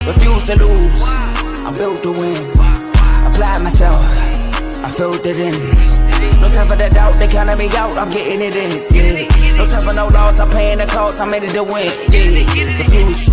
refuse to lose. I'm built to win. Applied myself, I filled it in. No time for the doubt, they counting me out, I'm getting it in. Yeah. No time for no loss, I'm paying the cost, I'm in it to win. Yeah. Refuse.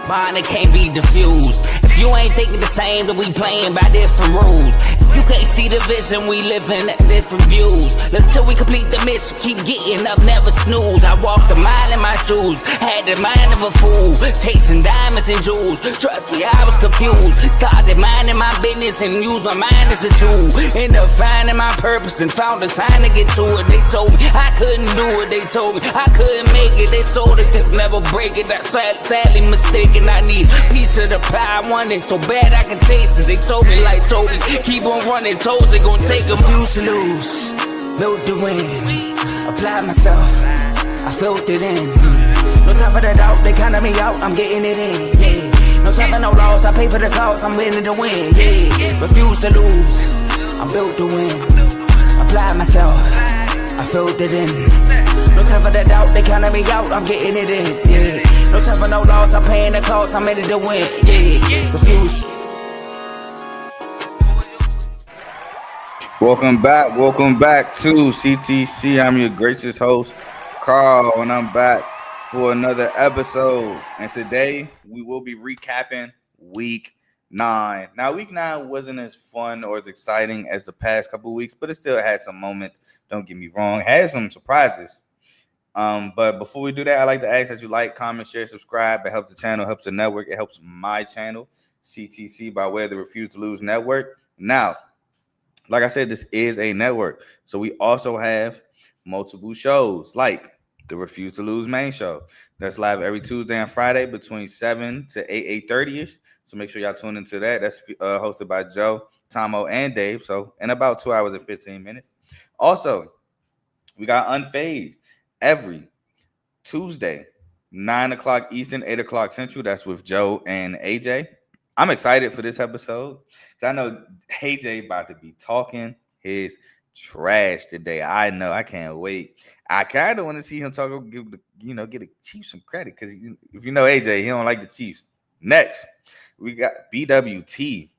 Mine, it can't be diffused. If you ain't thinking the same, then we playing by different rules. You can't see the vision, we living at different views. Until we complete the mission, keep getting up, never snooze. I walked a mile in my shoes, had the mind of a fool, chasing diamonds and jewels. Trust me, I was confused. Started minding my business and used my mind as a tool. Ended up finding my purpose and found the time to get to it. They told me I couldn't do it, they told me I couldn't make it. They sold it, could never break it. That's sadly mistaken. I need a piece of the pie, I want it so bad I can taste it. They told me like told me, keep on running, toes they gon' take them. Refuse to lose, built to win. Applied myself, I filled it in. No time for the doubt, they counting me out, I'm getting it in. Yeah. No time for no loss, I pay for the cost, I'm winning to win. Yeah. Refuse to lose, I'm built to win. Applied myself, I filled it in. No time for the doubt, they counting me out, I'm getting it in. Yeah. No time for no loss, I'm paying the cost, I'm in it to win. Yeah. Refuse. Welcome back to CTC. I'm your gracious host, Carl, and I'm back for another episode. And today we will be recapping week 9. Now, week 9 wasn't as fun or as exciting as the past couple of weeks, but it still had some moments. Don't get me wrong, it had some surprises. But before we do that, I'd like to ask that you like, comment, share, subscribe. It helps the channel, helps the network. It helps my channel, CTC, by way of the Refuse to Lose network. Now, like I said, this is a network. So we also have multiple shows like the Refuse to Lose main show. That's live every Tuesday and Friday between 7 to 8:30ish. So make sure y'all tune into that. That's hosted by Joe, Tomo, and Dave. So in about 2 hours and 15 minutes. Also, we got Unfazed every Tuesday, 9 o'clock Eastern, 8 o'clock Central. That's with Joe and AJ. I'm excited for this episode because I know AJ about to be talking his trash today. I know. I can't wait. I kind of want to see him talk, get the Chiefs some credit because if you know AJ, he don't like the Chiefs. Next, we got BWT.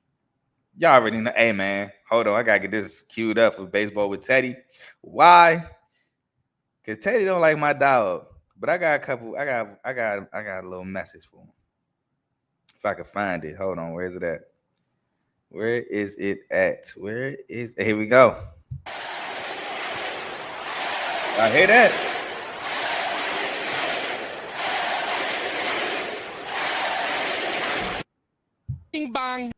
Y'all already know. Hey, man, hold on. I got to get this queued up for Baseball with Teddy. Why? Because Teddy don't like my dog. But I got a couple. I got a little message for him. If I can find it. Hold on. Where is it at? Where is it at? Here we go. I hear that. Bing bang.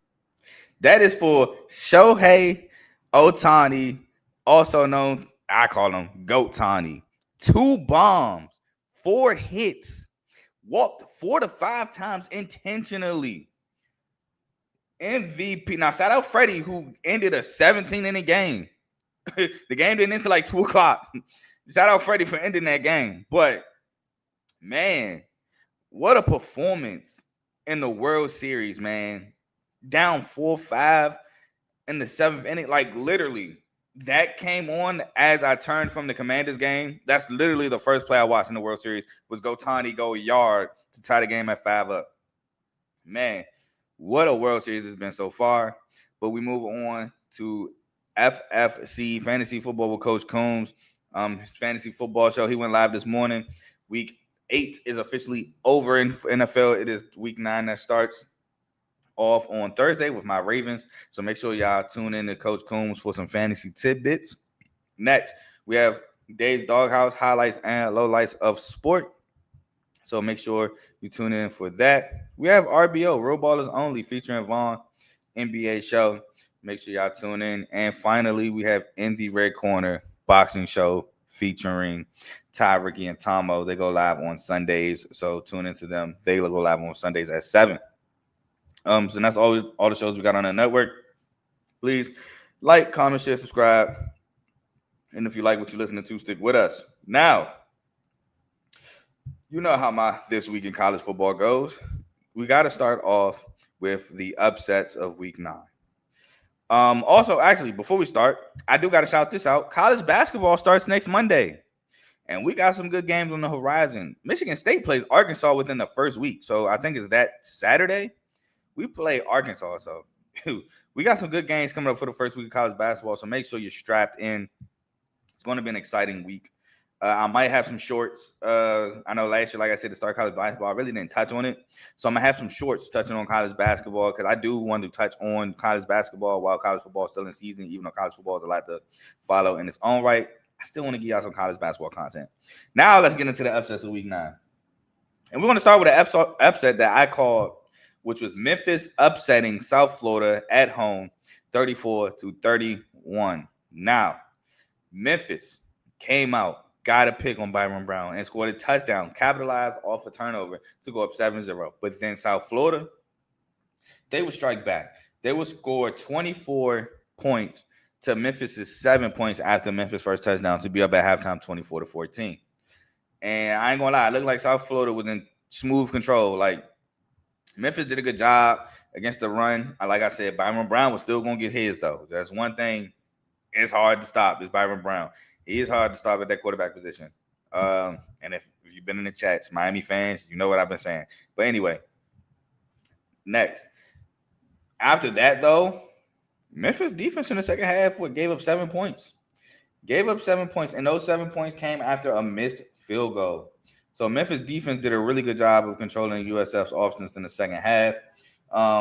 That is for Shohei Ohtani, also known, I call him Goat Tani. 2 bombs, 4 hits, walked 4 to 5 times intentionally. MVP. Now, shout out Freddie, who ended a 17-inning game. The game didn't end until like 2 o'clock. Shout out Freddie for ending that game. But, man, what a performance in the World Series, man. Down 4-5 in the 7th inning. Like, literally, that came on as I turned from the Commanders game. That's literally the first play I watched in the World Series was Ohtani go yard to tie the game at 5-up. Man, what a World Series it's been so far. But we move on to FFC, Fantasy Football with Coach Coombs. His fantasy football show. He went live this morning. Week 8 is officially over in NFL. It is week 9 that starts off on Thursday with my Ravens. So make sure y'all tune in to Coach Coombs for some fantasy tidbits. Next, we have Dave's Doghouse highlights and lowlights of sport. So make sure you tune in for that. We have RBO, Road Ballers Only, featuring Vaughn, NBA show. Make sure y'all tune in. And finally, we have In the Red Corner boxing show featuring Ty, Ricky, and Tomo. They go live on Sundays. So tune into them. They go live on Sundays at 7. So that's all the shows we got on the network. Please like, comment, share, subscribe. And if you like what you're listening to, stick with us. Now, you know how my This Week in College Football goes. We got to start off with the upsets of week 9. Also, actually, before we start, I do got to shout this out. College basketball starts next Monday. And we got some good games on the horizon. Michigan State plays Arkansas within the first week. So I think it's that Saturday. We play Arkansas. So we got some good games coming up for the first week of college basketball. So make sure you're strapped in. It's going to be an exciting week. I might have some shorts. I know last year, like I said, to start college basketball, I really didn't touch on it. So I'm going to have some shorts touching on college basketball because I do want to touch on college basketball while college football is still in season, even though college football is a lot to follow in its own right. I still want to give y'all some college basketball content. Now let's get into the upsets of week 9. And we're going to start with an upset that I called, which was Memphis upsetting South Florida at home 34-31. Now, Memphis came out, got a pick on Byron Brown, and scored a touchdown, capitalized off a turnover to go up 7-0. But then South Florida, they would strike back. They would score 24 points to Memphis' 7 points after Memphis' first touchdown to be up at halftime 24-14. And I ain't gonna lie, it looked like South Florida was in smooth control. Like, Memphis did a good job against the run. Like I said, Byron Brown was still gonna get his, though. That's one thing. It's hard to stop. It's Byron Brown. He is hard to stop at that quarterback position. And if you've been in the chats, Miami fans, you know what I've been saying. But anyway, next. After that, though, Memphis defense in the second half gave up 7 points. Gave up 7 points, and those 7 points came after a missed field goal. So Memphis defense did a really good job of controlling USF's offense in the second half.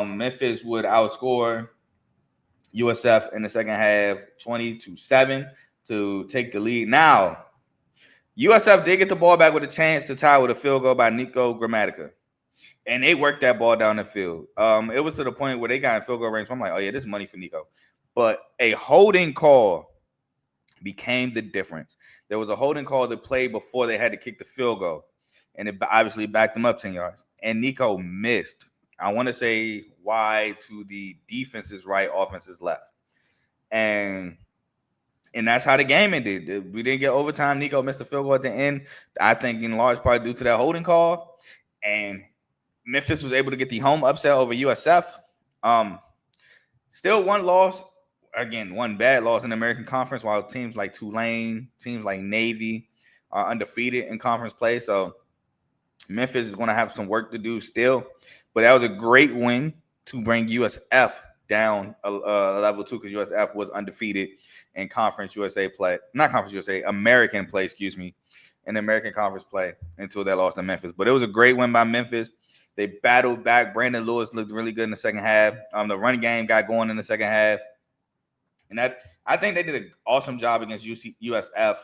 Memphis would outscore USF in the second half 20-7 to take the lead. Now, USF did get the ball back with a chance to tie with a field goal by Nico Gramatica. And they worked that ball down the field. It was to the point where they got in field goal range. So I'm like, oh, yeah, this is money for Nico. But a holding call became the difference. There was a holding call that played before they had to kick the field goal. And it obviously backed them up 10 yards. And Nico missed. I want to say wide to the defense's right, offense's left. And that's how the game ended. We didn't get overtime. Nico missed the field goal at the end. I think in large part due to that holding call. And Memphis was able to get the home upset over USF. Still one loss. Again, one bad loss in the American Conference, while teams like Tulane, teams like Navy are undefeated in conference play. So Memphis is going to have some work to do still. But that was a great win to bring USF down a level 2 because USF was undefeated in Conference USA play. Not Conference USA, American play, excuse me, in American Conference play until they lost to Memphis. But it was a great win by Memphis. They battled back. Brandon Lewis looked really good in the second half. The running game got going in the second half. And I think they did an awesome job against USF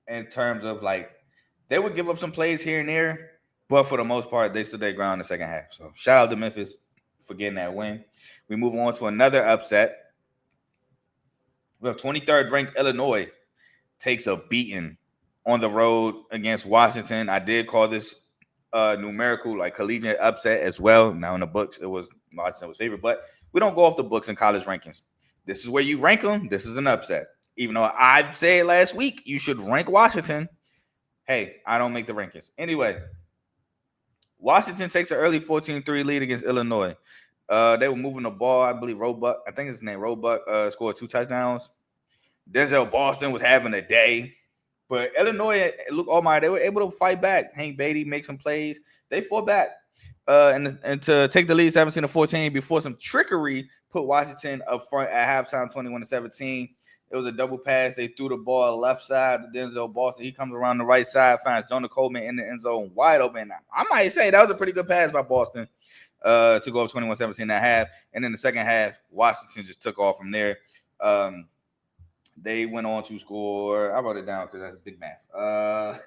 in terms of, like, they would give up some plays here and there, but for the most part, they stood their ground in the second half. So shout out to Memphis for getting that win. We move on to another upset. We have 23rd ranked Illinois takes a beating on the road against Washington. I did call this numerical, like, collegiate upset as well. Now in the books, it was Washington was favored, but we don't go off the books in college rankings. This is where you rank them. This is an upset. Even though I said last week you should rank Washington. Hey, I don't make the rankings. Anyway, Washington takes an early 14-3 lead against Illinois. They were moving the ball. I believe Roebuck, I think his name Roebuck, scored 2 touchdowns. Denzel Boston was having a day. But Illinois, Luke Almeyer, they were able to fight back. Hank Beatty make some plays. They fought back. And to take the lead 17-14 before some trickery put Washington up front at halftime 21-17. It was a double pass. They threw the ball left side to Denzel Boston. He comes around the right side, finds Jonah Coleman in the end zone wide open. I might say that was a pretty good pass by Boston to go up 21-17 at half. And in the second half, Washington just took off from there. They went on to score. I wrote it down because that's big math.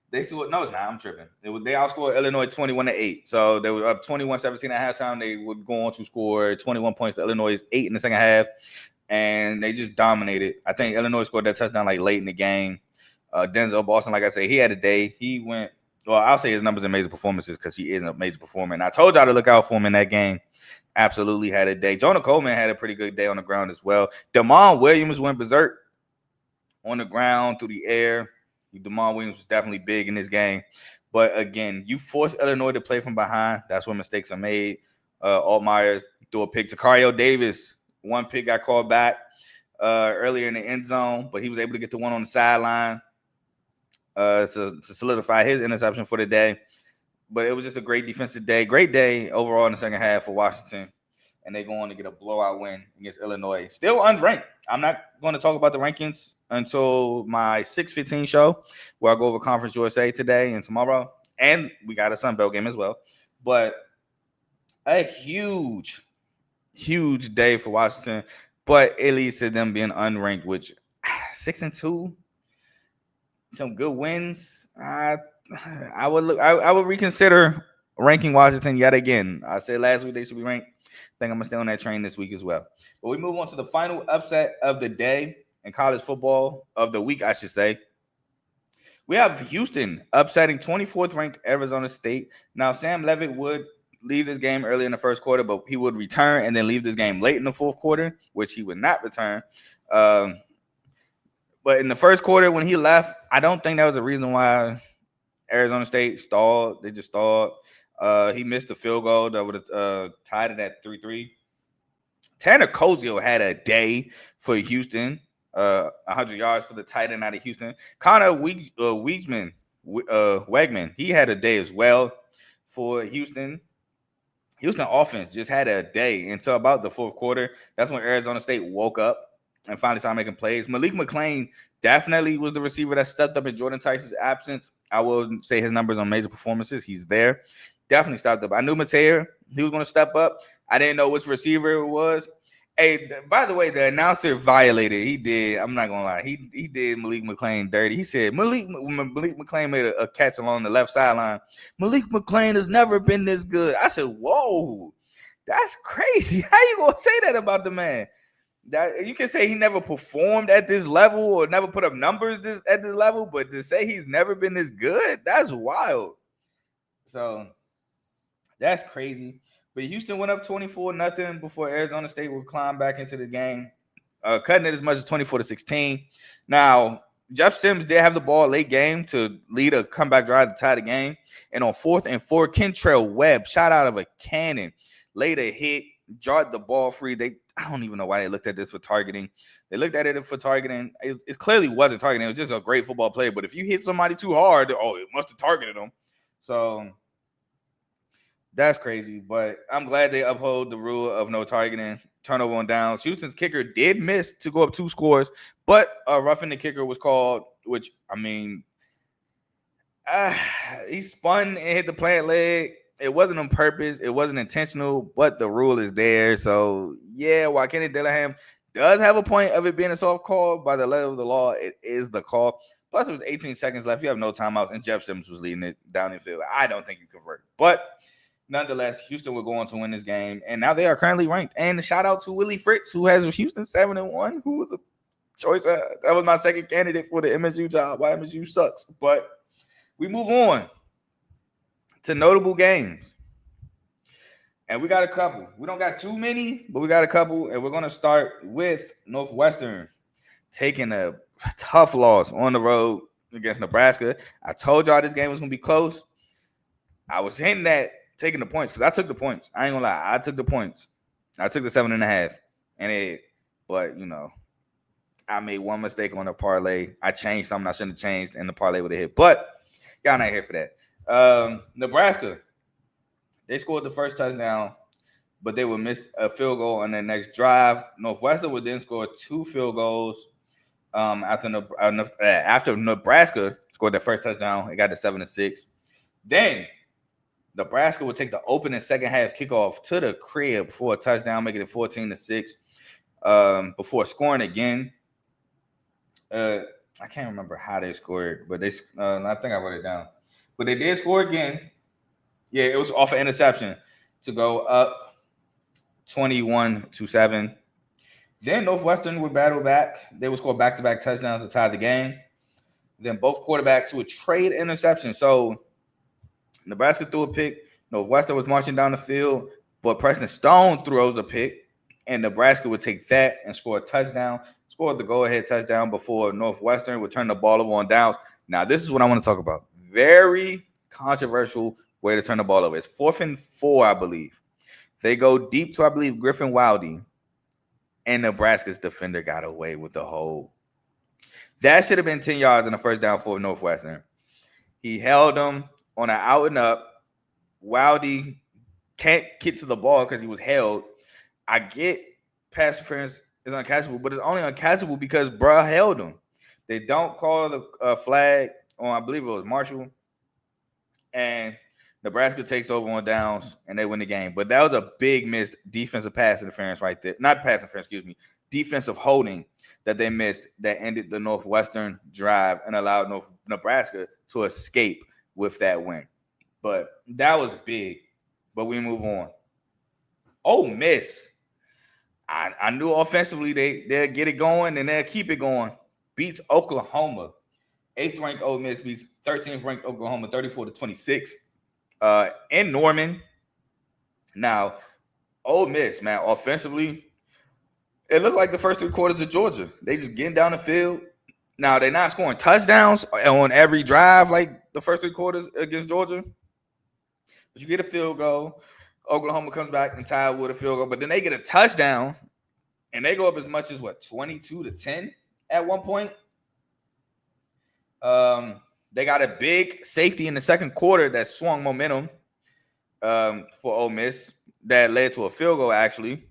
They scored. No, it's not. I'm tripping. They outscored Illinois 21-8. So they were up 21-17 at halftime. They would go on to score 21 points to Illinois' 8 in the second half. And they just dominated. I think Illinois scored that touchdown like late in the game. Denzel Boston, like I said, he had a day. He went, well, I'll say his numbers and major performances because he is a major performer. And I told y'all to look out for him in that game. Absolutely had a day. Jonah Coleman had a pretty good day on the ground as well. Damon Williams went berserk on the ground, through the air. Damon Williams was definitely big in this game. But again, you force Illinois to play from behind. That's where mistakes are made. Altmaier threw a pick to Cario Davis. One pick got called back earlier in the end zone, but he was able to get the one on the sideline. to solidify his interception for the day. But it was just a great defensive day. Great day overall in the second half for Washington. And they go on to get a blowout win against Illinois. Still unranked. I'm not going to talk about the rankings until my 6:15 show, where I go over Conference USA today and tomorrow. And we got a Sun Belt game as well. But a huge day for Washington. But it leads to them being unranked, which 6-2, some good wins. I would reconsider ranking Washington yet again. I said last week they should be ranked. I think I'm going to stay on that train this week as well. But we move on to the final upset of the day in college football, of the week, I should say. We have Houston upsetting 24th ranked Arizona State. Now, Sam Levitt would leave this game early in the first quarter, but he would return and then leave this game late in the fourth quarter, which he would not return. But in the first quarter, when he left, I don't think that was a reason why Arizona State stalled. They just stalled. He missed the field goal that would have tied it at 3-3. Tanner Kozio had a day for Houston, 100 yards for the tight end out of Houston. Connor Wegman, he had a day as well for Houston. Houston offense just had a day until about the fourth quarter. That's when Arizona State woke up and finally started making plays. Malik McClain definitely was the receiver that stepped up in Jordan Tice's absence. I will say his numbers on major performances. He's there. Definitely stepped up. I knew Mateo, he was going to step up. I didn't know which receiver it was. Hey, by the way, the announcer violated. He did. I'm not going to lie. He did Malik McClain dirty. He said Malik McClain made a catch along the left sideline. Malik McClain has never been this good. I said, whoa, that's crazy. How you going to say that about the man? That you can say he never performed at this level or never put up numbers at this level, but to say he's never been this good, that's wild. So that's crazy. But Houston went up 24-0 before Arizona State would climb back into the game, cutting it as much as 24-16. Now, Jeff Sims did have the ball late game to lead a comeback drive to tie the game. And on 4th and 4, Kentrell Webb, shot out of a cannon, laid a hit, jarred the ball free. I don't even know why they looked at this for targeting. They looked at it for targeting. It clearly wasn't targeting. It was just a great football play. But if you hit somebody too hard, it must have targeted them. So that's crazy. But I'm glad they uphold the rule of no targeting, turnover on downs. Houston's kicker did miss to go up 2 scores, but roughing the kicker was called, which, I mean, he spun and hit the plant leg. It wasn't on purpose. It wasn't intentional, but the rule is there. So, yeah, while Kenny Dillingham does have a point of it being a soft call, by the letter of the law, it is the call. Plus, it was 18 seconds left. You have no timeouts, and Jeff Sims was leading it down the field. I don't think you convert. But nonetheless, Houston will go on to win this game, and now they are currently ranked. And shout out to Willie Fritz, who has Houston 7-1, who was a choice. That was my second candidate for the MSU job. Why MSU sucks. But we move on to notable games. And we got a couple. We don't got too many, but we got a couple. And we're going to start with Northwestern taking a tough loss on the road against Nebraska. I told y'all this game was going to be close. I was hinting at taking the points because I took the points. I ain't going to lie. I took the points. I took the 7.5. But, I made one mistake on the parlay. I changed something I shouldn't have changed, and the parlay would have hit. But y'all not here for that. Nebraska, they scored the first touchdown, but they would miss a field goal on their next drive. Northwestern would then score 2 field goals after Nebraska scored their first touchdown. It got to 7-6. Then Nebraska would take the opening second half kickoff to the crib for a touchdown, making it 14-6 before scoring again. I can't remember how they scored, but I think I wrote it down. But they did score again. Yeah, it was off an interception to go up 21-7. Then Northwestern would battle back. They would score back-to-back touchdowns to tie the game. Then both quarterbacks would trade interceptions. So Nebraska threw a pick. Northwestern was marching down the field, but Preston Stone throws a pick, and Nebraska would take that and score a touchdown. Scored the go-ahead touchdown before Northwestern would turn the ball over on downs. Now, this is what I want to talk about. Very controversial way to turn the ball over. It's 4th and 4, I believe. They go deep to, I believe, Griffin Wildy, and Nebraska's defender got away with the hold. That should have been 10 yards in the first down for Northwestern. He held them on an out and up. Wildy can't get to the ball because he was held. I get pass interference is uncatchable, but it's only uncatchable because bruh held him. They don't call the flag on, I believe it was Marshall, and Nebraska takes over on downs and they win the game. But that was a big missed defensive pass interference right there. Not pass interference, excuse me. Defensive holding that they missed that ended the Northwestern drive and allowed Nebraska to escape with that win. But that was big. But we move on. Ole Miss. I knew offensively they'll get it going and they'll keep it going. Beats Oklahoma. 8th ranked Ole Miss beats 13th ranked Oklahoma 34-26 in Norman. Now, Ole Miss, man, offensively, it looked like the first 3 quarters of Georgia. They just getting down the field. Now, they're not scoring touchdowns on every drive like the first 3 quarters against Georgia. But you get a field goal. Oklahoma comes back and tied with a field goal. But then they get a touchdown, and they go up as much as, 22-10 at one point. They got a big safety in the second quarter that swung momentum for Ole Miss that led to a field goal, actually,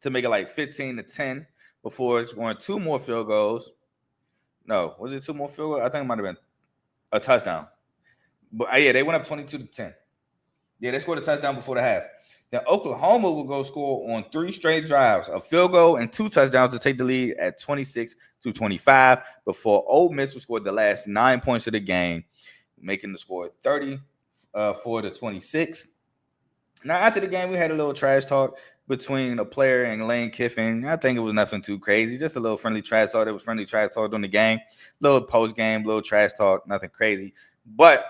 to make it like 15-10 before scoring 2 more field goals. No, was it 2 more field goals? I think it might have been a touchdown. But yeah, they went up 22-10. Yeah, they scored a touchdown before the half. Then Oklahoma will go score on 3 straight drives, a field goal and 2 touchdowns to take the lead at 26-25 before Ole Miss will score the last 9 points of the game, making the score 34-26. Now, after the game, we had a little trash talk between a player and Lane Kiffin. I think it was nothing too crazy, just a little friendly trash talk. It was friendly trash talk during the game, little post-game, little trash talk, nothing crazy. But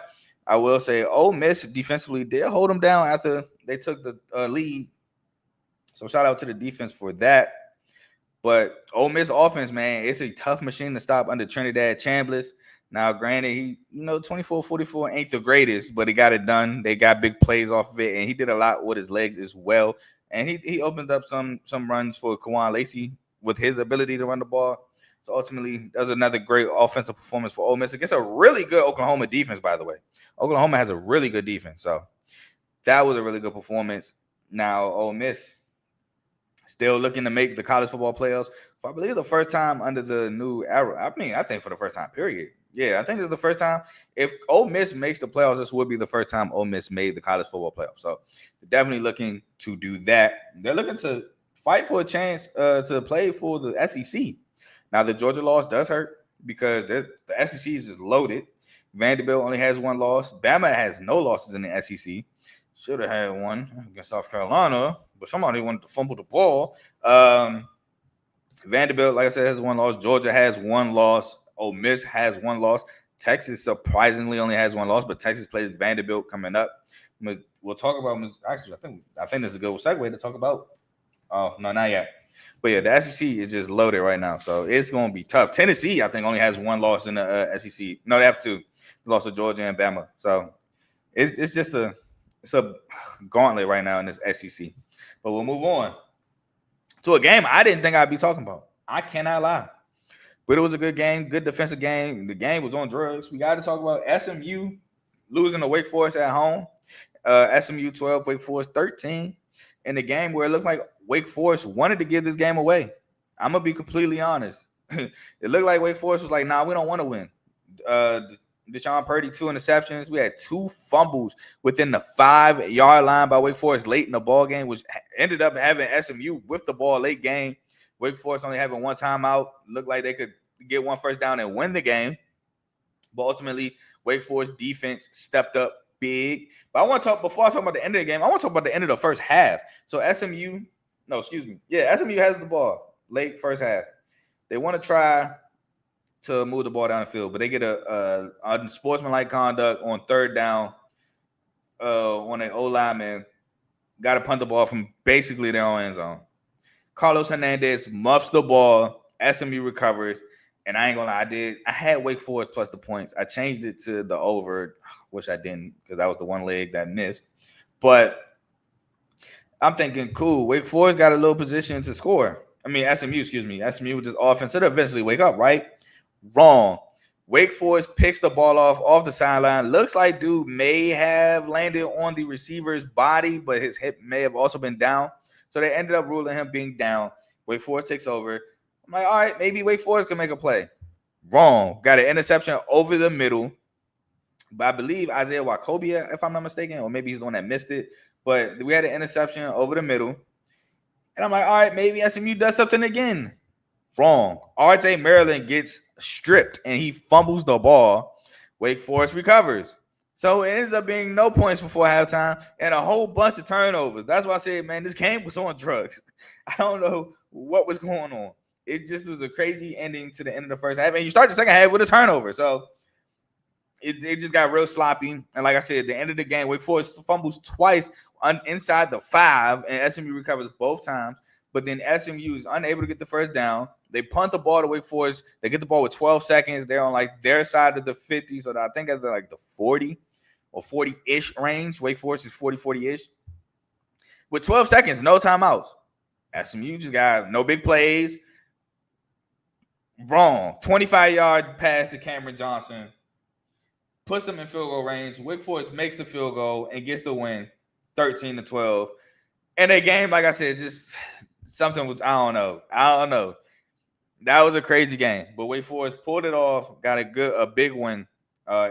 I will say Ole Miss defensively did hold them down after they took the lead. So shout out to the defense for that. But Ole Miss offense, man, it's a tough machine to stop under Trinidad Chambliss. Now, granted, he, 24-44 ain't the greatest, but he got it done. They got big plays off of it, and he did a lot with his legs as well. And he opened up some runs for Kawan Lacey with his ability to run the ball. So ultimately, that was another great offensive performance for Ole Miss against a really good Oklahoma defense, by the way. Oklahoma has a really good defense, so that was a really good performance. Now, Ole Miss still looking to make the college football playoffs. For, I believe, the first time under the new era. I think for the first time, period. Yeah, I think this is the first time. If Ole Miss makes the playoffs, this would be the first time Ole Miss made the college football playoffs. So they're definitely looking to do that. They're looking to fight for a chance to play for the SEC. Now, the Georgia loss does hurt because the SEC is just loaded. Vanderbilt only has 1 loss. Bama has no losses in the SEC. Should have had one against South Carolina, but somebody wanted to fumble the ball. Vanderbilt, like I said, has 1 loss. Georgia has 1 loss. Ole Miss has 1 loss. Texas surprisingly only has 1 loss, but Texas plays Vanderbilt coming up. We'll talk about actually. I think this is a good segue to talk about. Oh no, not yet. But yeah, the SEC is just loaded right now, so it's going to be tough. Tennessee, I think, only has 1 loss in the SEC. No, they have 2. They lost to Georgia and Bama. So it's just a gauntlet right now in this SEC. But we'll move on to a game I didn't think I'd be talking about. I cannot lie. But it was a good game, good defensive game. The game was on drugs. We got to talk about SMU losing to Wake Forest at home. SMU 12, Wake Forest 13. In the game where it looked like Wake Forest wanted to give this game away. I'm going to be completely honest. It looked like Wake Forest was like, nah, we don't want to win. Deshaun Purdy, 2 interceptions. We had 2 fumbles within the 5-yard line by Wake Forest late in the ball game, which ended up having SMU with the ball late game. Wake Forest only having 1 timeout. Looked like they could get 1 first down and win the game. But ultimately, Wake Forest defense stepped up big. But before I talk about the end of the game, I want to talk about the end of the first half. So SMU has the ball late first half. They want to try to move the ball down the field, but they get a unsportsmanlike conduct on 3rd down on an O-lineman. Got to punt the ball from basically their own end zone. Carlos Hernandez muffs the ball. SMU recovers. And I ain't gonna lie, I had Wake Forest plus the points. I changed it to the over, which I didn't because that was the one leg that missed. But I'm thinking, cool, Wake Forest got a little position to score. SMU with this offense. It'll eventually wake up, right? Wrong. Wake Forest picks the ball off the sideline. Looks like dude may have landed on the receiver's body, but his hip may have also been down. So they ended up ruling him being down. Wake Forest takes over. I'm like, all right, maybe Wake Forest can make a play. Wrong. Got an interception over the middle. But I believe Isaiah Wacobia, if I'm not mistaken, or maybe he's the one that missed it. But we had an interception over the middle. And I'm like, all right, maybe SMU does something again. Wrong. RJ Maryland gets stripped and he fumbles the ball. Wake Forest recovers. So it ends up being no points before halftime and a whole bunch of turnovers. That's why I said, man, this game was on drugs. I don't know what was going on. It just was a crazy ending to the end of the first half. And you start the second half with a turnover. So it just got real sloppy. And like I said, at the end of the game, Wake Forest fumbles twice inside the 5, and SMU recovers both times. But then SMU is unable to get the first down. They punt the ball to Wake Forest. They get the ball with 12 seconds. They're on like their side of the 50. So I think that's like the 40 or 40-ish range. Wake Forest is 40-ish. With 12 seconds, no timeouts. SMU just got no big plays. Wrong. 25-yard pass to Cameron Johnson. Puts them in field goal range. Wake Forest makes the field goal and gets the win, 13-12. And that game, like I said, just something was, I don't know. That was a crazy game. But Wake Forest pulled it off, got a big win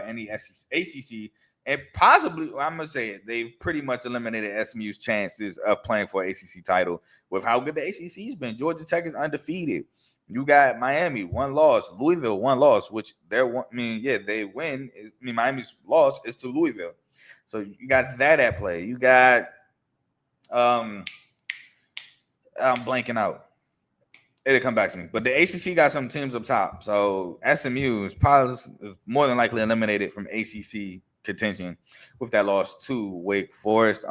in the ACC. And possibly, I'm going to say it, they've pretty much eliminated SMU's chances of playing for an ACC title with how good the ACC's been. Georgia Tech is undefeated. You got Miami, 1 loss. Louisville, 1 loss, which they win. Miami's loss is to Louisville. So you got that at play. You got, I'm blanking out. It'll come back to me. But the ACC got some teams up top. So SMU is probably more than likely eliminated from ACC contention with that loss to Wake Forest.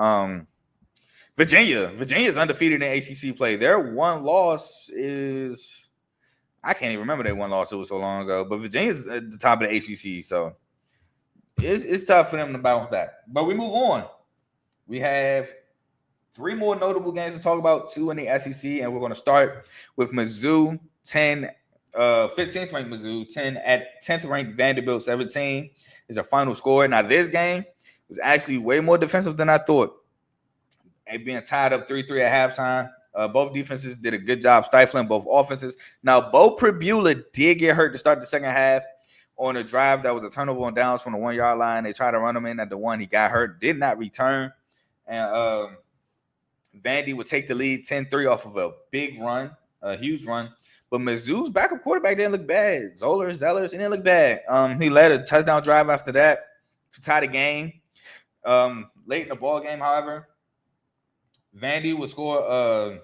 Virginia's undefeated in ACC play. Their 1 loss is, I can't even remember their 1 loss. It was so long ago. But Virginia's at the top of the ACC. So it's tough for them to bounce back. But we move on. We have 3 more notable games to talk about, 2 in the SEC, and we're going to start with Mizzou, 15th ranked Mizzou, 10 at 10th ranked Vanderbilt, 17 is a final score. Now, this game was actually way more defensive than I thought. And being tied up 3-3 at halftime, both defenses did a good job stifling both offenses. Now, Bo Pribula did get hurt to start the second half on a drive that was a turnover on downs from the 1-yard line. They tried to run him in at the 1. He got hurt, did not return. And Vandy would take the lead 10-3 off of a big run, a huge run. But Mizzou's backup quarterback didn't look bad. Zellers, he didn't look bad. He led a touchdown drive after that to tie the game. Late in the ball game, however, Vandy would score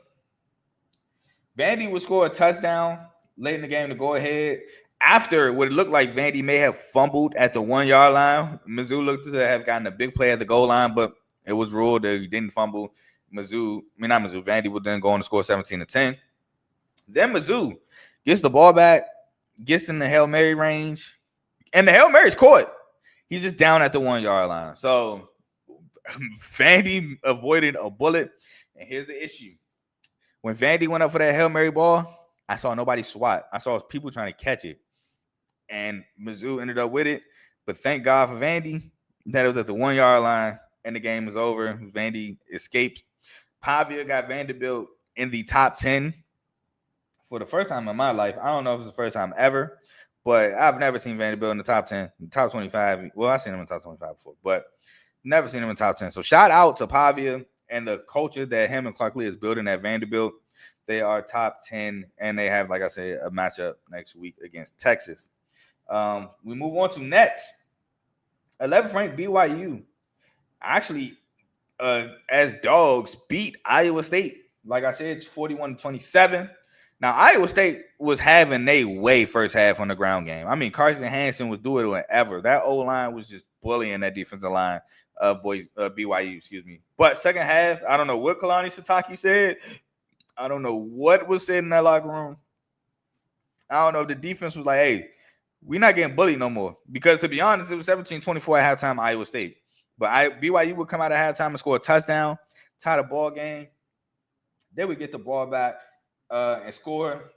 a touchdown late in the game to go ahead. After what it looked like Vandy may have fumbled at the 1-yard line, Mizzou looked to have gotten a big play at the goal line, but it was ruled that he didn't fumble. Vandy would then go on to score 17-10. Then Mizzou gets the ball back, gets in the Hail Mary range, and the Hail Mary's caught. He's just down at the 1-yard line. So Vandy avoided a bullet. And here's the issue. When Vandy went up for that Hail Mary ball, I saw nobody swat. I saw people trying to catch it. And Mizzou ended up with it. But thank God for Vandy that it was at the 1-yard line and the game was over. Vandy escaped. Pavia got Vanderbilt in the top 10 for the first time in my life. I don't know if it's the first time ever, but I've never seen Vanderbilt in the top 10, top 25. Well, I've seen them in the top 25 before, but never seen them in the top 10. So shout out to Pavia and the culture that him and Clark Lee is building at Vanderbilt. They are top 10, and they have, like I said, a matchup next week against Texas. We move on to next. 11th ranked BYU. Actually, as dogs, beat Iowa State. Like I said, it's 41-27. Now, Iowa State was having their way first half on the ground game. I mean, Carson Hansen was doing it whenever. That O-line was just bullying that defensive line, BYU, excuse me. But second half, I don't know what Kalani Sitake said. I don't know what was said in that locker room. I don't know if the defense was like, hey, we're not getting bullied no more. Because to be honest, it was 17-24 at halftime, Iowa State. But BYU would come out at halftime and score a touchdown, tie the ball game. Then we get the ball back and score.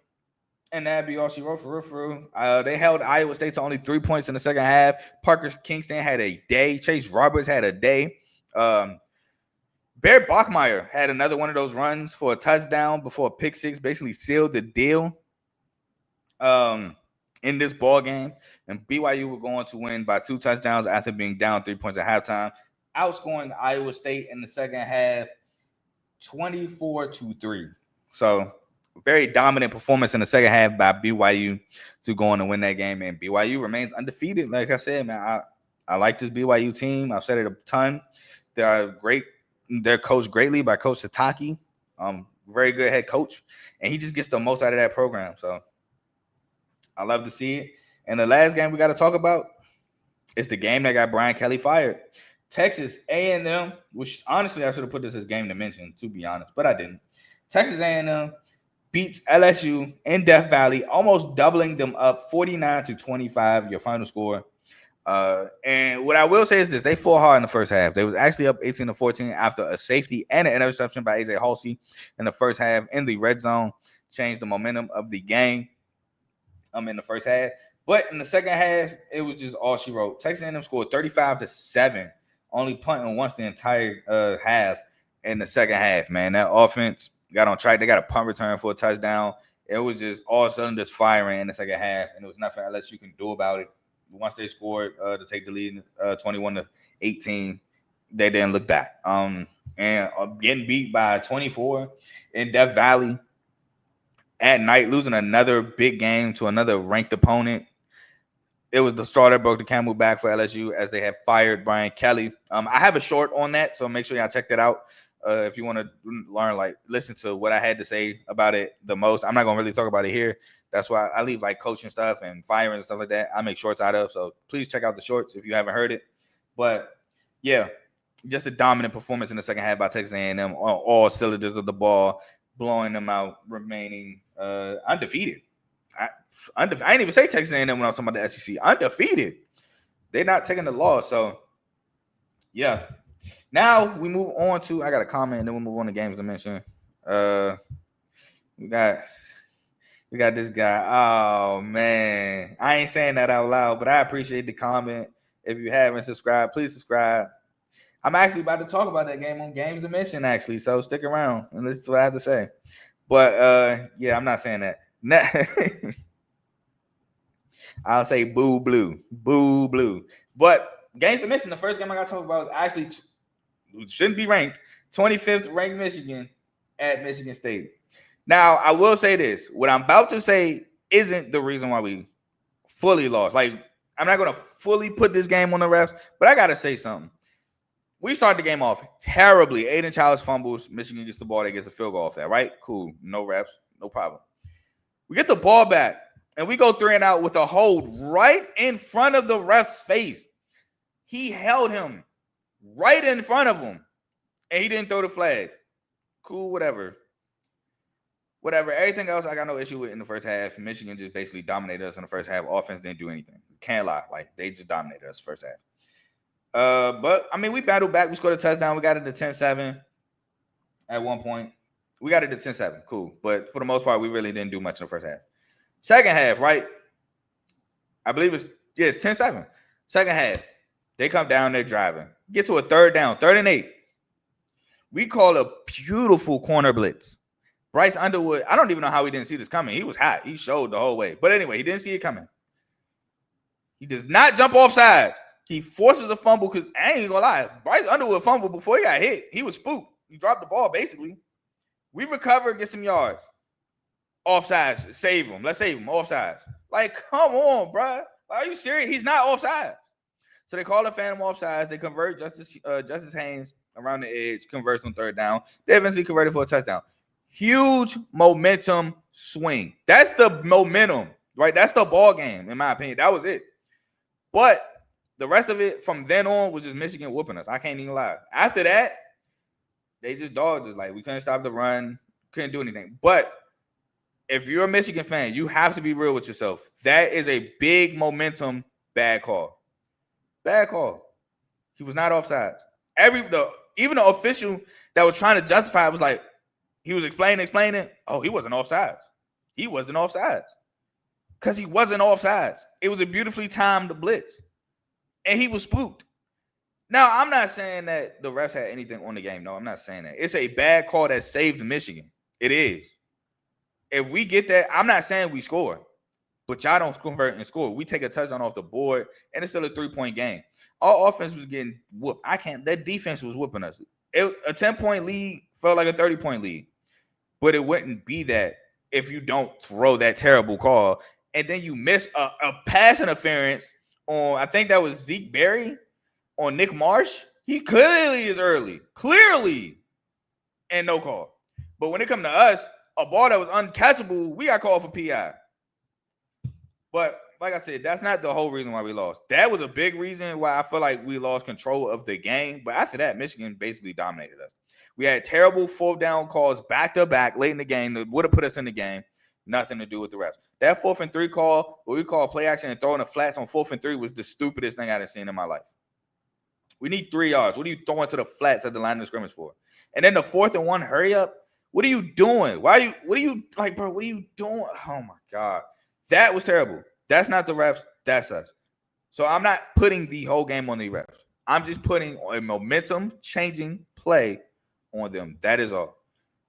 And that'd be all she wrote for real. They held Iowa State to only 3 points in the second half. Parker Kingston had a day. Chase Roberts had a day. Bear Bachmeier had another one of those runs for a touchdown before a pick six, basically sealed the deal in this ball game. And BYU were going to win by 2 touchdowns after being down 3 points at halftime, outscoring Iowa State in the second half 24-3. So very dominant performance in the second half by BYU to go on and win that game. And BYU remains undefeated. Like I said, man, I like this BYU team. I've said it a ton. They're great. They're coached greatly by Coach Sataki. Very good head coach. And he just gets the most out of that program. So I love to see it. And the last game we got to talk about is the game that got Brian Kelly fired. Texas A&M, which honestly I should have put this as game to mention, to be honest, but I didn't. Texas A&M beats LSU in Death Valley, almost doubling them up 49-25, your final score. And what I will say is this: they fought hard in the first half. They was actually up 18-14 after a safety and an interception by AJ Halsey in the first half in the red zone, changed the momentum of the game in the first half. But in the second half, it was just all she wrote. Texas A&M scored 35-7, only punting once the entire half in the second half, man. That offense got on track. They got a punt return for a touchdown. It was just all cylinders firing in the second half, and there was nothing else you can do about it. Once they scored to take the lead 21-18, they didn't look back. And getting beat by 24 in Death Valley at night, losing another big game to another ranked opponent. It was the straw that broke the camel back for LSU as they have fired Brian Kelly. I have a short on that, so make sure y'all check that out. If you want to learn, listen to what I had to say about it the most. I'm not going to really talk about it here. That's why I leave coaching stuff and firing and stuff like that. I make shorts out of. So please check out the shorts if you haven't heard it. But yeah, just a dominant performance in the second half by Texas A&M on all cylinders of the ball, blowing them out, remaining undefeated. I didn't even say Texas A&M when I was talking about the SEC. Undefeated. They're not taking the loss. So yeah. Now we move on to, I got a comment and then we'll move on to games to mention. We got this guy. Oh man. I ain't saying that out loud, but I appreciate the comment. If you haven't subscribed, please subscribe. I'm actually about to talk about that game on Games to Mention, actually. So stick around and listen to what I have to say. But yeah, I'm not saying that. I'll say boo blue. Boo blue. But Games to Mention, the first game I got to talk about is actually shouldn't be ranked. 25th ranked Michigan at Michigan State. Now, I will say this. What I'm about to say isn't the reason why we fully lost. I'm not going to fully put this game on the refs, but I got to say something. We started the game off terribly. Aiden Childs fumbles. Michigan gets the ball. They gets a field goal off that, right? Cool. No refs. No problem. We get the ball back, and we go 3 and out with a hold right in front of the ref's face. He held him right in front of him, and he didn't throw the flag. Cool, whatever. Everything else I got no issue with in the first half. Michigan just basically dominated us in the first half. Offense didn't do anything. Can't lie. They just dominated us first half. But, I mean, we battled back. We scored a touchdown. We got it to 10-7 at one point. We got it to 10-7. Cool. But for the most part, we really didn't do much in the first half. Second half, right? I believe it's 10-7. Second half, they come down, they're driving. Get to a third down, 3rd and 8. We call a beautiful corner blitz. Bryce Underwood, I don't even know how he didn't see this coming. He was hot. He showed the whole way. But anyway, he didn't see it coming. He does not jump off sides. He forces a fumble because I ain't gonna lie. Bryce Underwood fumbled before he got hit. He was spooked. He dropped the ball, basically. We recover, get some yards. Offsides. Save him. Let's save him. Offsides. Come on, bro. Are you serious? He's not offsides. So they call a phantom offsides. They convert Justice Haynes around the edge, converts on 3rd down. They eventually converted for a touchdown. Huge momentum swing. That's the momentum, right? That's the ball game, in my opinion. That was it. But the rest of it from then on was just Michigan whooping us. I can't even lie. After that, they just dogged us. We couldn't stop the run, couldn't do anything. But if you're a Michigan fan, you have to be real with yourself. That is a big momentum bad call. Bad call. He was not offsides. Even the official that was trying to justify it was he was explaining. Oh, he wasn't offsides. He wasn't offsides. because he wasn't offsides. It was a beautifully timed blitz, and he was spooked. Now, I'm not saying that the refs had anything on the game. No, I'm not saying that. It's a bad call that saved Michigan. It is. If we get that, I'm not saying we score, but y'all don't convert and score. We take a touchdown off the board, and it's still a 3-point game. Our offense was getting whooped. That defense was whooping us. A 10-point lead felt like a 30-point lead, but it wouldn't be that if you don't throw that terrible call, and then you miss a pass interference on, I think that was Zeke Berry, on Nick Marsh. He clearly is early. Clearly. And no call. But when it comes to us, a ball that was uncatchable, we got called for PI. But like I said, that's not the whole reason why we lost. That was a big reason why I feel like we lost control of the game. But after that, Michigan basically dominated us. We had terrible 4th down calls back-to-back late in the game that would have put us in the game. Nothing to do with the refs. That 4th and 3 call, what we call play action and throwing the flats on 4th and 3 was the stupidest thing I've seen in my life. We need 3 yards. What are you throwing to the flats at the line of scrimmage for? And then the 4th and 1, hurry up. What are you doing? What are you like, bro? What are you doing? Oh my God. That was terrible. That's not the refs. That's us. So I'm not putting the whole game on the refs. I'm just putting a momentum changing play on them. That is all.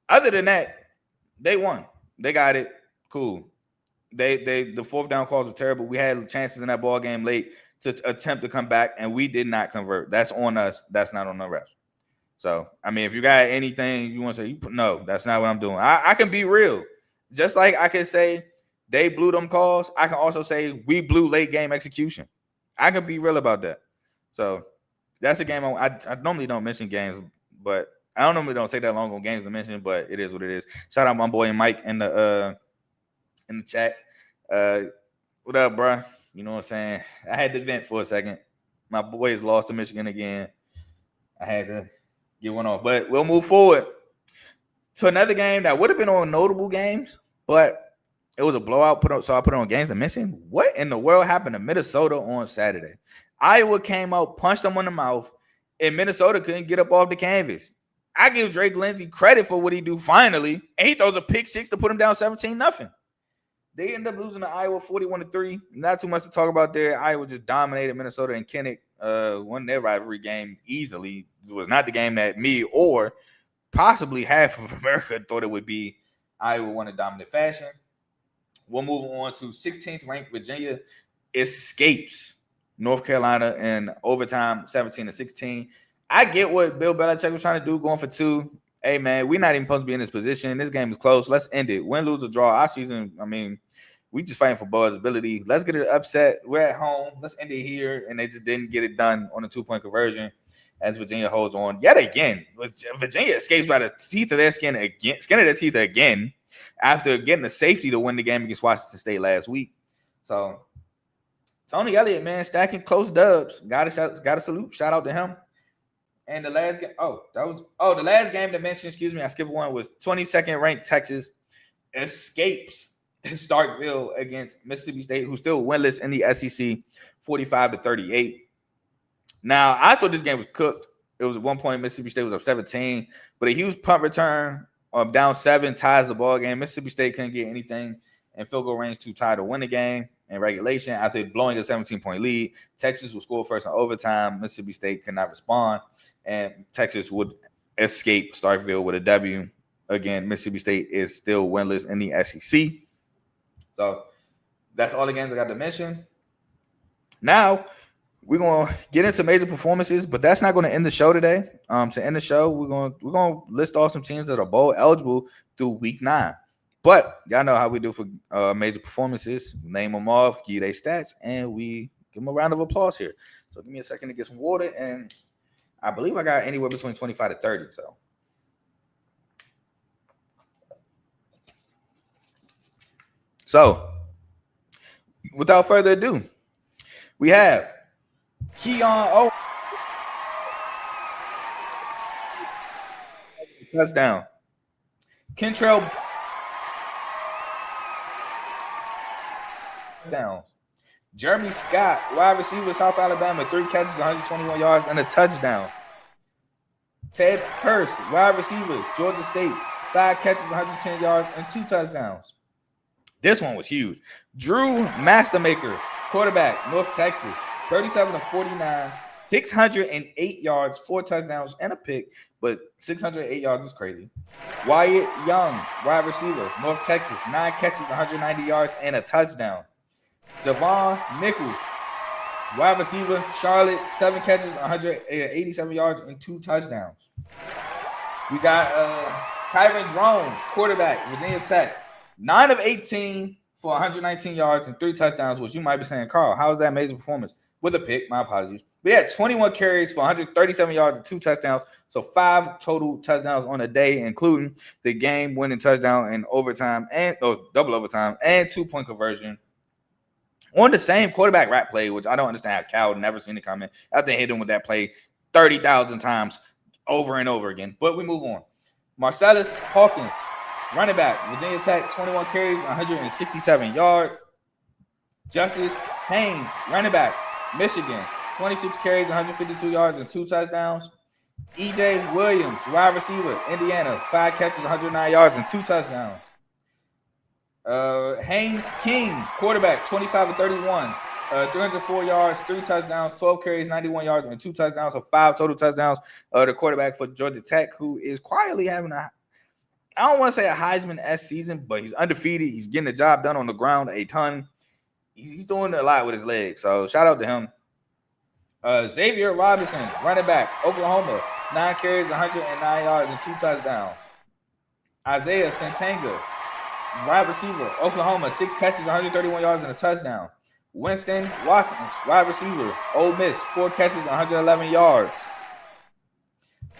Other than that, they won. They got it. Cool. The 4th down calls were terrible. We had chances in that ball game late to attempt to come back, and we did not convert. That's on us. That's not on the refs. So, I mean, if you got anything you want to say, no, that's not what I'm doing. I can be real. Just like I can say they blew them calls, I can also say we blew late game execution. I can be real about that. So, that's a game I normally don't mention games, but I don't normally don't take that long on games to mention, but it is what it is. Shout out my boy Mike in the chat. What up, bro? You know what I'm saying? I had to vent for a second. My boys lost to Michigan again. I had to get one off. But we'll move forward to another game that would have been on notable games, but it was a blowout. So I put it on games to mention. What in the world happened to Minnesota on Saturday? Iowa came out, punched them on the mouth, and Minnesota couldn't get up off the canvas. I give Drake Lindsey credit for what he do finally, and he throws a pick 6 to put him down 17-0. They end up losing to Iowa 41-3. Not too much to talk about there. Iowa just dominated Minnesota, and Kinnick won their rivalry game easily. It was not the game that me or possibly half of America thought it would be. Iowa won in dominant fashion. We'll move on to 16th ranked Virginia escapes North Carolina in overtime 17-16. I get what Bill Belichick was trying to do, going for 2. Hey, man, we're not even supposed to be in this position. This game is close. Let's end it. Win, lose, or draw. Our season, I mean, we just fighting for Buzz ability. Let's get it upset. We're at home. Let's end it here. And they just didn't get it done on a 2-point conversion as Virginia holds on. Yet again, Virginia escapes by the teeth of their skin again after getting the safety to win the game against Washington State last week. So, Tony Elliott, man, stacking close dubs. Got a salute. Shout out to him. And the last game, the last game to mention, I skipped one, was 22nd ranked Texas escapes Starkville against Mississippi State, who's still winless in the SEC, 45-38. Now, I thought this game was cooked. It was at one point Mississippi State was up 17, but a huge punt return down 7 ties the ball game. Mississippi State couldn't get anything in field goal range to tie to win the game in regulation after blowing a 17-point lead. Texas would score first in overtime. Mississippi State could not respond, and Texas would escape Starkville with a W. Again, Mississippi State is still winless in the SEC. So that's all the games I got to mention. Now we're gonna get into major performances, but that's not going to end the show today. To end the show, we're gonna list off some teams that are bowl eligible through week 9. But y'all know how we do for major performances. Name them off, give their stats, and we give them a round of applause here. So give me a second to get some water, and I believe I got anywhere between 25 to 30. So, without further ado, we have Keon O. Touchdown. Kentrell downs. Jeremy Scott, wide receiver, South Alabama, 3 catches, 121 yards, and a touchdown. Ted Hurst, wide receiver, Georgia State, 5 catches, 110 yards, and 2 touchdowns. This one was huge. Drew Mastermaker, quarterback, North Texas, 37 of 49, 608 yards, 4 touchdowns, and a pick. But 608 yards is crazy. Wyatt Young, wide receiver, North Texas, 9 catches, 190 yards, and a touchdown. Javon Nichols, wide receiver, Charlotte, 7 catches, 187 yards, and 2 touchdowns. We got Kyron Drones, quarterback, Virginia Tech, 9 of 18 for 119 yards and 3 touchdowns, which you might be saying, Carl, how is that amazing performance? With a pick, my apologies. We had 21 carries for 137 yards and 2 touchdowns, so 5 total touchdowns on a day, including the game-winning touchdown in overtime and double overtime and 2-point conversion on the same quarterback rat play, which I don't understand how Cal never seen it coming. After they hit him with that play 30,000 times over and over again. But we move on. Marcellus Hawkins, running back, Virginia Tech, 21 carries, 167 yards. Justice Haynes, running back, Michigan, 26 carries, 152 yards, and 2 touchdowns. E.J. Williams, wide receiver, Indiana, 5 catches, 109 yards, and 2 touchdowns. Haynes King, quarterback, 25 of 31, 304 yards, 3 touchdowns, 12 carries, 91 yards, and 2 touchdowns, so 5 total touchdowns. The quarterback for Georgia Tech, who is quietly having I don't want to say a Heisman-esque season, but he's undefeated. He's getting the job done on the ground a ton. He's doing a lot with his legs, so shout out to him. Xavier Robinson, running back, Oklahoma, 9 carries, 109 yards, and 2 touchdowns. Isaiah Santanga, wide receiver, Oklahoma, 6 catches, 131 yards, and a touchdown. Winston Watkins, wide receiver, Ole Miss, 4 catches, 111 yards.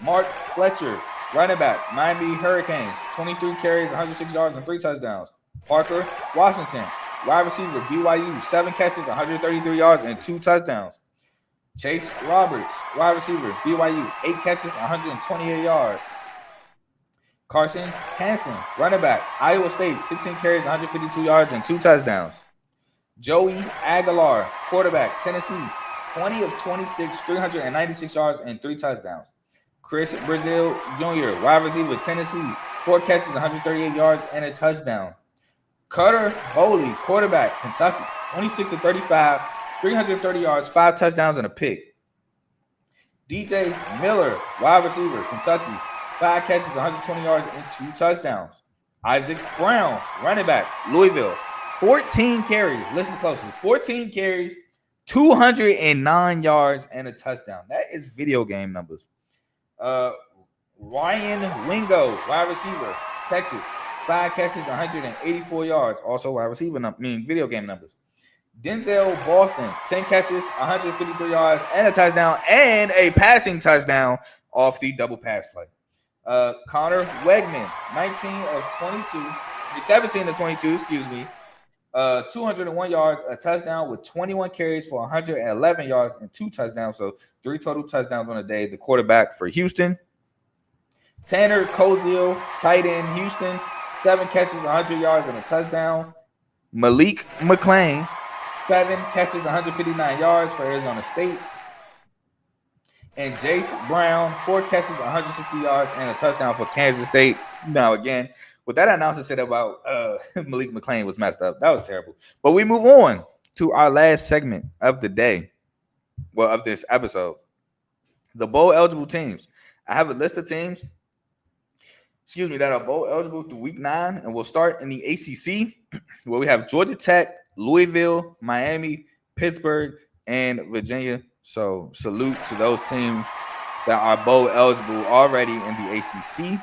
Mark Fletcher, running back, Miami Hurricanes, 23 carries, 106 yards, and 3 touchdowns. Parker Washington, wide receiver, BYU, 7 catches, 133 yards, and 2 touchdowns. Chase Roberts, wide receiver, BYU, 8 catches, 128 yards. Carson Hansen, running back, Iowa State, 16 carries, 152 yards, and 2 touchdowns. Joey Aguilar, quarterback, Tennessee, 20 of 26, 396 yards, and 3 touchdowns. Chris Brazil Jr., wide receiver, Tennessee, 4 catches, 138 yards, and a touchdown. Cutter Bowley, quarterback, Kentucky, 26 of 35, 330 yards, 5 touchdowns, and a pick. DJ Miller, wide receiver, Kentucky, 5 catches, 120 yards, and 2 touchdowns. Isaac Brown, running back, Louisville, 14 carries. Listen closely. 14 carries, 209 yards, and a touchdown. That is video game numbers. Ryan Wingo, wide receiver, Texas, 5 catches, 184 yards. Also wide receiver, video game numbers. Denzel Boston, 10 catches, 153 yards, and a touchdown, and a passing touchdown off the double pass play. Connor Wegman, 17 of 22, 201 yards, a touchdown with 21 carries for 111 yards and 2 touchdowns. So 3 total touchdowns on a day. The quarterback for Houston. Tanner Koziel, tight end, Houston, 7 catches, 100 yards, and a touchdown. Malik McClain, 7 catches, 159 yards for Arizona State. And Jace Brown, 4 catches, 160 yards, and a touchdown for Kansas State. Now, again, what that announcer said about Malik McClain was messed up. That was terrible. But we move on to our last segment of the day, of this episode. The bowl-eligible teams. I have a list of teams, that are bowl-eligible through Week 9, and we'll start in the ACC, where we have Georgia Tech, Louisville, Miami, Pittsburgh, and Virginia. So salute to those teams that are bowl eligible already in the ACC.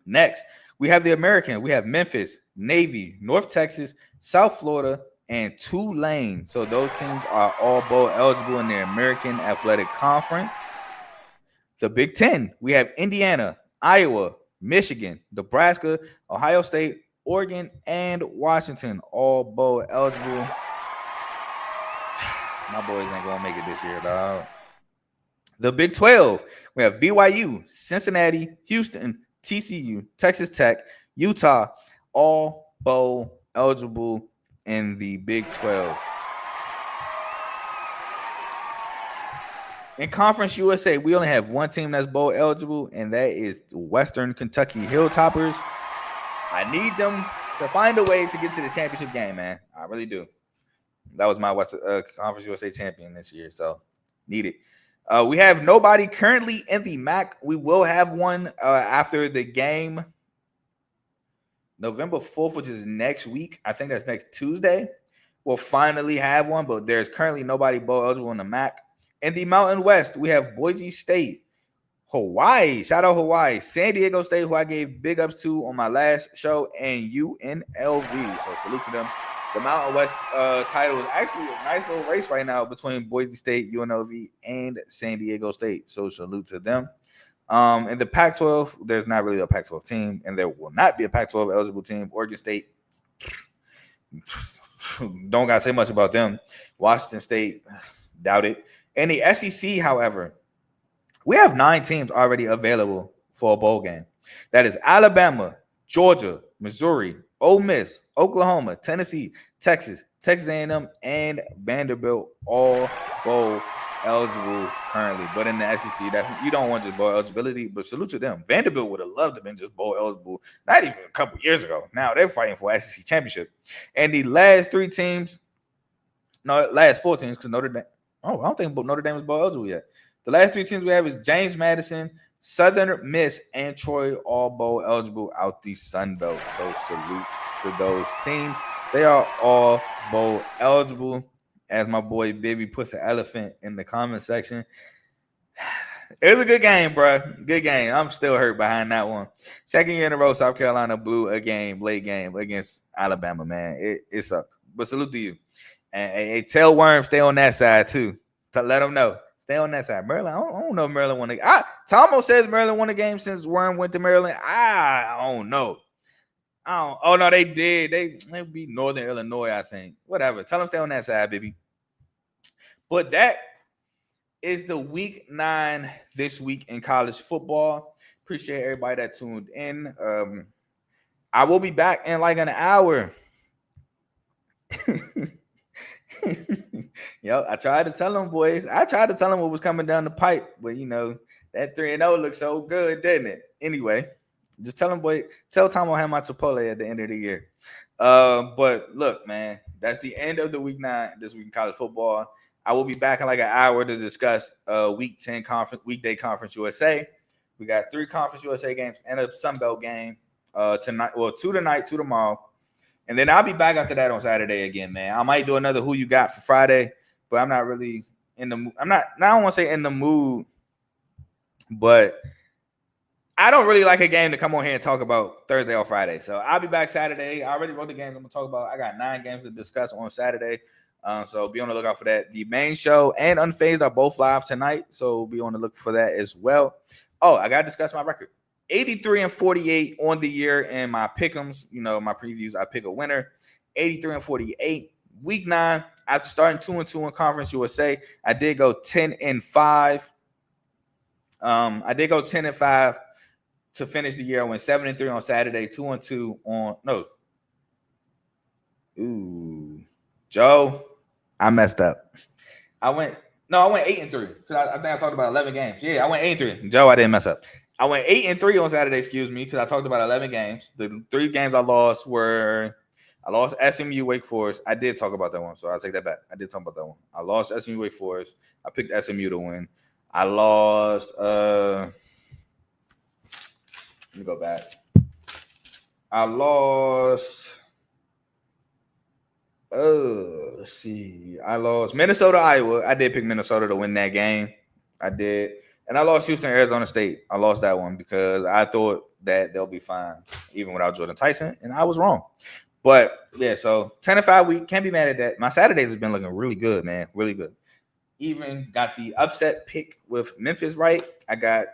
Next, we have the American. We have Memphis, Navy, North Texas, South Florida, and Tulane. So those teams are all bowl eligible in the American Athletic Conference. The Big Ten, we have Indiana, Iowa, Michigan, Nebraska, Ohio State, Oregon, and Washington, all bowl eligible. My boys ain't going to make it this year, dog. The Big 12, we have BYU, Cincinnati, Houston, TCU, Texas Tech, Utah, all bowl eligible in the Big 12. In Conference USA, we only have one team that's bowl eligible, and that is the Western Kentucky Hilltoppers. I need them to find a way to get to the championship game, man. I really do. That was my Conference USA champion this year, so need it. We have nobody currently in the MAC. We will have one after the game, November 4th, which is next week. I think that's next Tuesday. We'll finally have one, but there's currently nobody bowl eligible in the MAC. In the Mountain West, we have Boise State, Hawaii. Shout out Hawaii. San Diego State, who I gave big ups to on my last show, and UNLV. So salute to them. The Mountain West title is actually a nice little race right now between Boise State, UNLV, and San Diego State. So salute to them. In the Pac-12, there's not really a Pac-12 team, and there will not be a Pac-12 eligible team. Oregon State, don't got to say much about them. Washington State, doubt it. In the SEC, however, we have 9 teams already available for a bowl game. That is Alabama, Georgia, Missouri, Ole Miss, Oklahoma, Tennessee, Texas, Texas A&M, and Vanderbilt, all bowl eligible currently. But in the SEC, you don't want just bowl eligibility, but salute to them. Vanderbilt would have loved to have been just bowl eligible not even a couple years ago. Now they're fighting for SEC championship. And the last 4 teams, because Notre Dame. Oh, I don't think Notre Dame was bowl eligible yet. The last 3 teams we have is James Madison, Southern Miss, and Troy, all bowl eligible out the Sun Belt. So salute to those teams. They are all bowl eligible. As my boy Bibby puts an elephant in the comment section. It was a good game, bro. Good game. I'm still hurt behind that one. Second year in a row, South Carolina blew a late game against Alabama, man. It sucks. But salute to you. And tell Worm stay on that side, too. To let them know. Stay on that side. Maryland, I don't know if Maryland won the game. Tomo says Maryland won the game since Worm went to Maryland. I don't know. Oh, no, they did. They beat Northern Illinois, I think. Whatever. Tell them stay on that side, baby. But that is the week 9 this week in college football. Appreciate everybody that tuned in. I will be back in like an hour. Yo, I tried to tell them, boys. I tried to tell them what was coming down the pipe, but that 3-0 looks so good, didn't it? Anyway, just tell them, boy. Tell Tom I'll have my Chipotle at the end of the year. But look, man, that's the end of the week 9 this week in college football. I will be back in like an hour to discuss week 10 weekday Conference USA. We got 3 Conference USA games and a Sun Belt game tonight. Well, 2 tonight, 2 tomorrow. And then I'll be back after that on Saturday again, man. I might do another Who You Got for Friday, but I'm not really in the mood. I don't want to say in the mood, but I don't really like a game to come on here and talk about Thursday or Friday. So I'll be back Saturday. I already wrote the games I'm going to talk about. I got 9 games to discuss on Saturday. So be on the lookout for that. The main show and Unfazed are both live tonight. So be on the look for that as well. Oh, I got to discuss my record. 83-48 on the year in my pick'ems, my previews. I pick a winner. 83-48. Week 9, after starting 2-2 in Conference USA, I did go 10-5. I did go 10-5 to finish the year. I went 7-3 on Saturday, 2-2 on Joe, I messed up. I went 8-3 because I think I talked about 11 games. Yeah, I went 8-3. Joe, I didn't mess up. I went 8-3 on Saturday, because I talked about 11 games. The 3 games I lost were SMU, Wake Forest. I did talk about that one, so I'll take that back. I did talk about that one. I lost SMU, Wake Forest. I picked SMU to win. I lost. Let me go back. I lost. Let's see. I lost Minnesota, Iowa. I did pick Minnesota to win that game. I did. And I lost Houston, Arizona State. I lost that one because I thought that they'll be fine even without Jordan Tyson, and I was wrong. But, yeah, so 10-5 week. Can't be mad at that. My Saturdays have been looking really good, man. Really good. Even got the upset pick with Memphis right. I got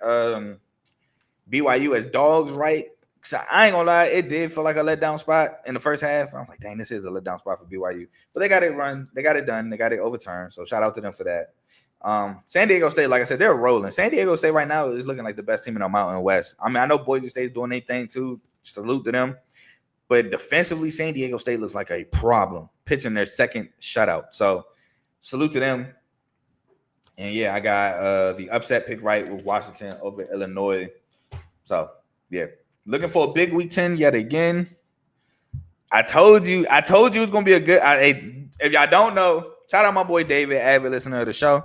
BYU as dogs right. So I ain't gonna lie, it did feel like a letdown spot in the first half. I was like, dang, this is a letdown spot for BYU. But they got it run, they got it done, they got it overturned. So shout out to them for that. San Diego State, like I said, they're rolling. San Diego State right now is looking like the best team in the Mountain West. I mean, I know Boise State's doing their thing too. Salute to them. But defensively, San Diego State looks like a problem, pitching their second shutout. So salute to them. And yeah, I got the upset pick right with Washington over Illinois. So yeah. Looking for a big week 10 yet again. I told you it's gonna be a good. If y'all don't know, shout out my boy David, avid listener of the show.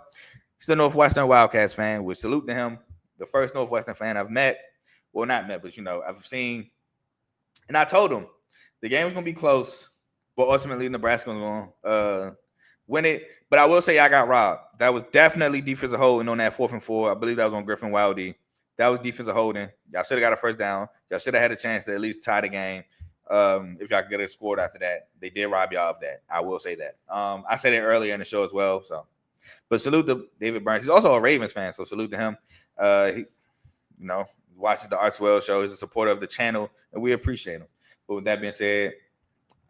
He's a Northwestern Wildcats fan. We salute to him. The first Northwestern fan I've met. Well, not met, but I've seen. And I told him the game was gonna be close, but ultimately Nebraska was gonna win it. But I will say I got robbed. That was definitely defensive holding on that 4th and 4. I believe that was on Griffin Wildy. That was defensive holding. Y'all should have got a first down. Y'all should have had a chance to at least tie the game. If y'all could get it scored after that. They did rob y'all of that. I will say that. I said it earlier in the show as well. So, but salute to David Burns. He's also a Ravens fan, so salute to him. He watches the R2L Show. He's a supporter of the channel, and we appreciate him. But with that being said,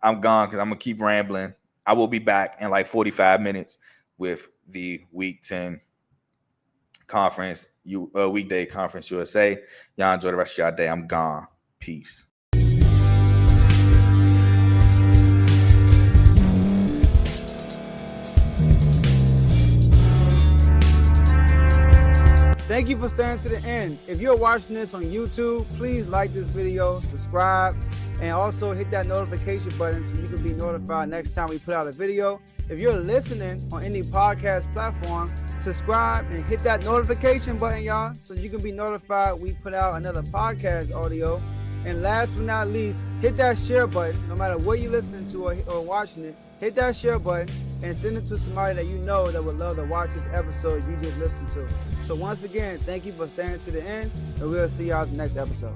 I'm gone because I'm gonna keep rambling. I will be back in like 45 minutes with the Week 10 conference, weekday conference USA. Y'all enjoy the rest of y'all day. I'm gone. Peace. Thank you for staying to the end. If you're watching this on YouTube, please like this video, subscribe, and also hit that notification button so you can be notified next time we put out a video. If you're listening on any podcast platform, subscribe and hit that notification button, y'all, so you can be notified we put out another podcast audio. And last but not least, hit that share button. No matter what you're listening to or watching it, hit that share button and send it to somebody that you know that would love to watch this episode you just listened to. So once again, thank you for staying to the end, and we'll see y'all in the next episode.